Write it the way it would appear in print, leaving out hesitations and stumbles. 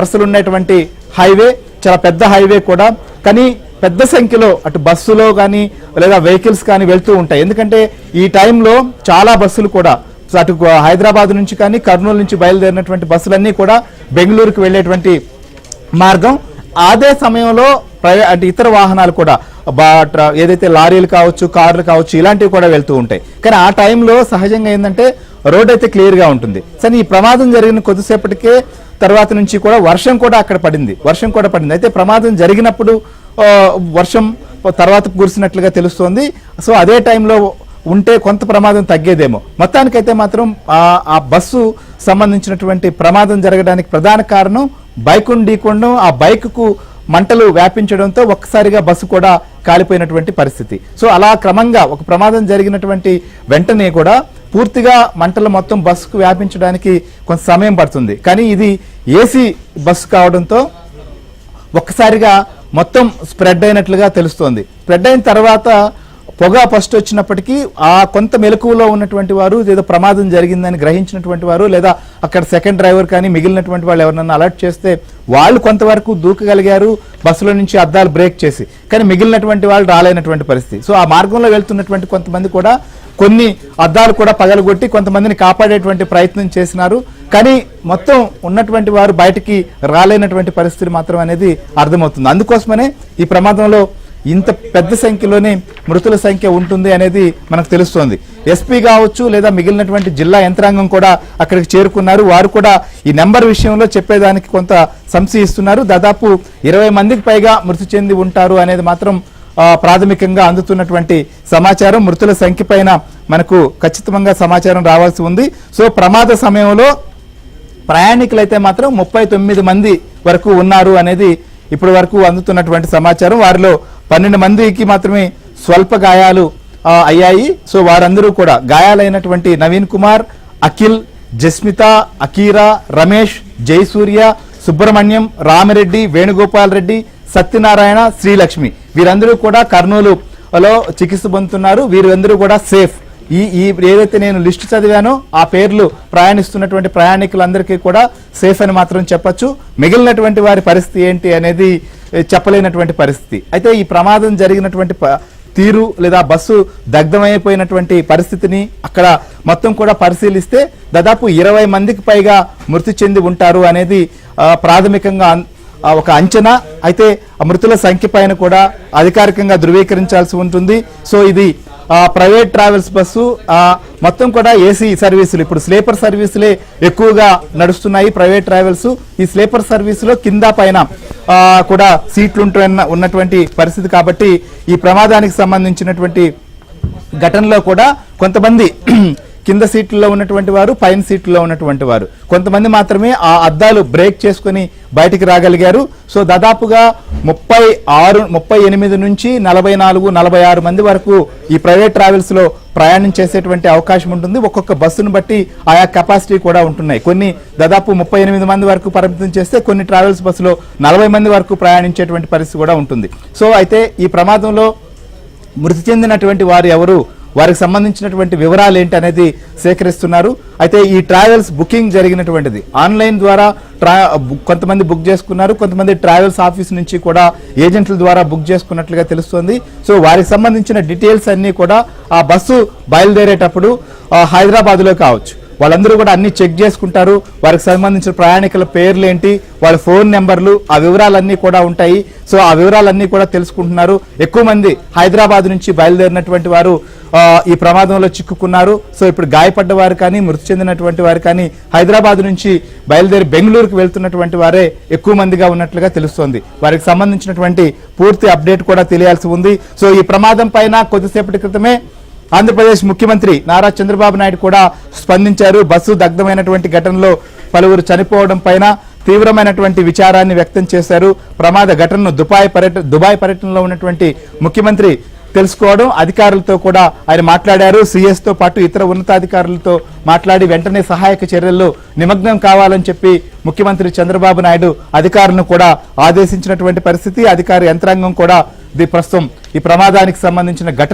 వరుసలు ఉన్నటువంటి హైవే, చాలా పెద్ద హైవే కూడా. కానీ పెద్ద సంఖ్యలో అటు బస్సులో కానీ లేదా వెహికల్స్ కానీ వెళ్తూ ఉంటాయి. ఎందుకంటే ఈ టైంలో చాలా బస్సులు కూడా అటు హైదరాబాద్ నుంచి కానీ కర్నూలు నుంచి బయలుదేరినటువంటి బస్సులన్నీ కూడా బెంగళూరుకు వెళ్ళేటువంటి మార్గం. అదే సమయంలో అంటే ఇతర వాహనాలు కూడా ఏదైతే లారీలు కావచ్చు, కార్లు కావచ్చు, ఇలాంటివి కూడా వెళ్తూ ఉంటాయి. కానీ ఆ టైంలో సహజంగా ఏంటంటే రోడ్ అయితే క్లియర్గా ఉంటుంది. సరే, ఈ ప్రమాదం జరిగిన కొద్దిసేపటికే తర్వాత నుంచి కూడా వర్షం కూడా అక్కడ పడింది. అయితే ప్రమాదం జరిగినప్పుడు వర్షం తర్వాత కురిసినట్లుగా తెలుస్తోంది. సో అదే టైంలో ఉంటే కొంత ప్రమాదం తగ్గేదేమో. మొత్తానికైతే మాత్రం ఆ బస్సు సంబంధించినటువంటి ప్రమాదం జరగడానికి ప్రధాన కారణం బైకును ఢీకొనడం, ఆ బైక్కు మంటలు వ్యాపించడంతో ఒక్కసారిగా బస్సు కూడా కాలిపోయినటువంటి పరిస్థితి. సో అలా క్రమంగా ఒక ప్రమాదం జరిగినటువంటి వెంటనే కూడా పూర్తిగా మంటలు మొత్తం బస్సుకు వ్యాపించడానికి కొంత సమయం పడుతుంది. కానీ ఇది ఏసీ బస్సు కావడంతో ఒక్కసారిగా మొత్తం స్ప్రెడ్ అయినట్లుగా తెలుస్తోంది. స్ప్రెడ్ అయిన తర్వాత పొగ ఫస్ట్ వచ్చినప్పటికీ ఆ కొంత మెలకువలో ఉన్నటువంటి వారు, ఏదో ప్రమాదం జరిగిందని గ్రహించినటువంటి వారు, లేదా అక్కడ సెకండ్ డ్రైవర్ కానీ మిగిలినటువంటి వాళ్ళు ఎవరన్నా అలర్ట్ చేస్తే వాళ్ళు కొంతవరకు దూకగలిగారు బస్సులో నుంచి అద్దాలు బ్రేక్ చేసి. కానీ మిగిలినటువంటి వాళ్ళు రాలేనటువంటి పరిస్థితి. సో ఆ మార్గంలో వెళ్తున్నటువంటి కొంతమంది కూడా కొన్ని అద్దాలు కూడా పగలగొట్టి కొంతమందిని కాపాడేటువంటి ప్రయత్నం చేసినారు. కానీ మొత్తం ఉన్నటువంటి వారు బయటికి రాలేనటువంటి పరిస్థితి మాత్రం అనేది అర్థమవుతుంది. అందుకోసమనే ఈ ప్రమాదంలో ఇంత పెద్ద సంఖ్యలోనే మృతుల సంఖ్య ఉంటుంది అనేది మనకు తెలుస్తోంది. ఎస్పీ కావచ్చు లేదా మిగిలినటువంటి జిల్లా యంత్రాంగం కూడా అక్కడికి చేరుకున్నారు. వారు కూడా ఈ నెంబర్ విషయంలో చెప్పేదానికి కొంత సంశయిస్తున్నారు. దాదాపు 20 మందికి పైగా మృతి చెంది ఉంటారు అనేది మాత్రం ప్రాథమికంగా అందుతున్నటువంటి సమాచారం. మృతుల సంఖ్య పైన మనకు ఖచ్చితంగా సమాచారం రావాల్సి ఉంది. సో ప్రమాద సమయంలో ప్రయాణికులైతే మాత్రం 39 మంది వరకు ఉన్నారు అనేది ఇప్పటి వరకు అందుతున్నటువంటి సమాచారం. వారిలో 12 మందికి మాత్రమే స్వల్ప గాయాలు అయ్యాయి. సో వారందరూ కూడా గాయాలైనటువంటి నవీన్ కుమార్, అఖిల్, జస్మిత, అకీరా, రమేష్, జయసూర్య, సుబ్రహ్మణ్యం, రామిరెడ్డి, వేణుగోపాల్ రెడ్డి, సత్యనారాయణ, శ్రీలక్ష్మి వీరందరూ కూడా కర్నూలులో చికిత్స పొందుతున్నారు. వీరందరూ కూడా సేఫ్. ఈ ఏదైతే నేను లిస్టు చదివానో ఆ పేర్లు ప్రయాణిస్తున్నటువంటి ప్రయాణికులందరికీ కూడా సేఫ్ అని మాత్రం చెప్పొచ్చు. మిగిలినటువంటి వారి పరిస్థితి ఏంటి అనేది చెప్పలేనటువంటి పరిస్థితి. అయితే ఈ ప్రమాదం జరిగినటువంటి తీరు లేదా బస్సు దగ్ధమైపోయినటువంటి పరిస్థితిని అక్కడ మొత్తం కూడా పరిశీలిస్తే దాదాపు 20 మందికి పైగా మృతి చెంది ఉంటారు అనేది ప్రాథమికంగా ఒక అంచనా. అయితే మృతుల సంఖ్య పైన కూడా అధికారికంగా ధృవీకరించాల్సి ఉంటుంది. సో ఇది ప్రైవేట్ ట్రావెల్స్ బస్సు మొత్తం కూడా ఏసీ సర్వీసులు, ఇప్పుడు స్లీపర్ సర్వీసులే ఎక్కువగా నడుస్తున్నాయి ప్రైవేట్ ట్రావెల్స్. ఈ స్లీపర్ సర్వీసులో కింద పైన కూడా సీట్లు ఉన్నటువంటి పరిస్థితి కాబట్టి ఈ ప్రమాదానికి సంబంధించినటువంటి ఘటనలో కూడా కొంతమంది కింద సీట్లలో ఉన్నటువంటి వారు, పైన సీట్లలో ఉన్నటువంటి వారు కొంతమంది మాత్రమే ఆ అద్దాలు బ్రేక్ చేసుకుని బయటికి రాగలిగారు. సో దాదాపుగా 38 నుంచి 44-46 మంది వరకు ఈ ప్రైవేట్ ట్రావెల్స్ లో ప్రయాణం చేసేటువంటి అవకాశం ఉంటుంది. ఒక్కొక్క బస్సును బట్టి ఆయా కెపాసిటీ కూడా ఉంటున్నాయి. కొన్ని దాదాపు 38 మంది వరకు పరిమితం చేస్తే కొన్ని ట్రావెల్స్ బస్సులో 40 మంది వరకు ప్రయాణించేటువంటి పరిస్థితి కూడా ఉంటుంది. సో అయితే ఈ ప్రమాదంలో మృతి చెందినటువంటి వారు ఎవరు, వారికి సంబంధించినటువంటి వివరాలు ఏంటి అనేది సేకరిస్తున్నారు. అయితే ఈ ట్రావెల్స్ బుకింగ్ జరిగినటువంటిది ఆన్లైన్ ద్వారా కొంతమంది బుక్ చేసుకున్నారు. కొంతమంది ట్రావెల్స్ ఆఫీస్ నుంచి కూడా ఏజెంట్ల ద్వారా బుక్ చేసుకున్నట్లుగా తెలుస్తోంది. సో వారికి సంబంధించిన డీటెయిల్స్ అన్ని కూడా ఆ బస్సు బయలుదేరేటప్పుడు హైదరాబాద్లో కావచ్చు వాళ్ళందరూ కూడా అన్ని చెక్ చేసుకుంటారు. వారికి సంబంధించిన ప్రయాణికుల పేర్లు ఏంటి, వాళ్ళ ఫోన్ నెంబర్లు, ఆ వివరాలన్నీ కూడా ఉంటాయి. సో ఆ వివరాలన్నీ కూడా తెలుసుకుంటున్నారు. ఎక్కువ మంది హైదరాబాద్ నుంచి బయలుదేరినటువంటి వారు ఈ ప్రమాదంలో చిక్కుకున్నారు. సో ఇప్పుడు గాయపడ్డ వారు కానీ మృతి చెందినటువంటి వారు కానీ హైదరాబాద్ నుంచి బయలుదేరి బెంగళూరుకు వెళ్తున్నటువంటి వారే ఎక్కువ మందిగా ఉన్నట్లుగా తెలుస్తోంది. వారికి సంబంధించినటువంటి పూర్తి అప్డేట్ కూడా తెలియాల్సి ఉంది. సో ఈ ప్రమాదం పైన కొద్దిసేపటి క్రితమే ఆంధ్రప్రదేశ్ ముఖ్యమంత్రి నారా చంద్రబాబు నాయుడు కూడా స్పందించారు. బస్సు దగ్ధమైనటువంటి ఘటనలో పలువురు చనిపోవడం పైన తీవ్రమైనటువంటి విచారాన్ని వ్యక్తం చేశారు. ప్రమాద ఘటనను దుబాయ్ పర్యటనలో ఉన్నటువంటి ముఖ్యమంత్రి తెలుసుకోవడం, అధికారులతో కూడా ఆయన మాట్లాడారు. సిఎస్ తో పాటు ఇతర ఉన్నతాధికారులతో మాట్లాడి వెంటనే సహాయక చర్యల్లో నిమగ్నం కావాలని చెప్పి ముఖ్యమంత్రి చంద్రబాబు నాయుడు అధికారులను కూడా ఆదేశించినటువంటి పరిస్థితి. అధికార యంత్రాంగం కూడా ప్రస్తుతం ఈ ప్రమాదానికి సంబంధించిన ఘటన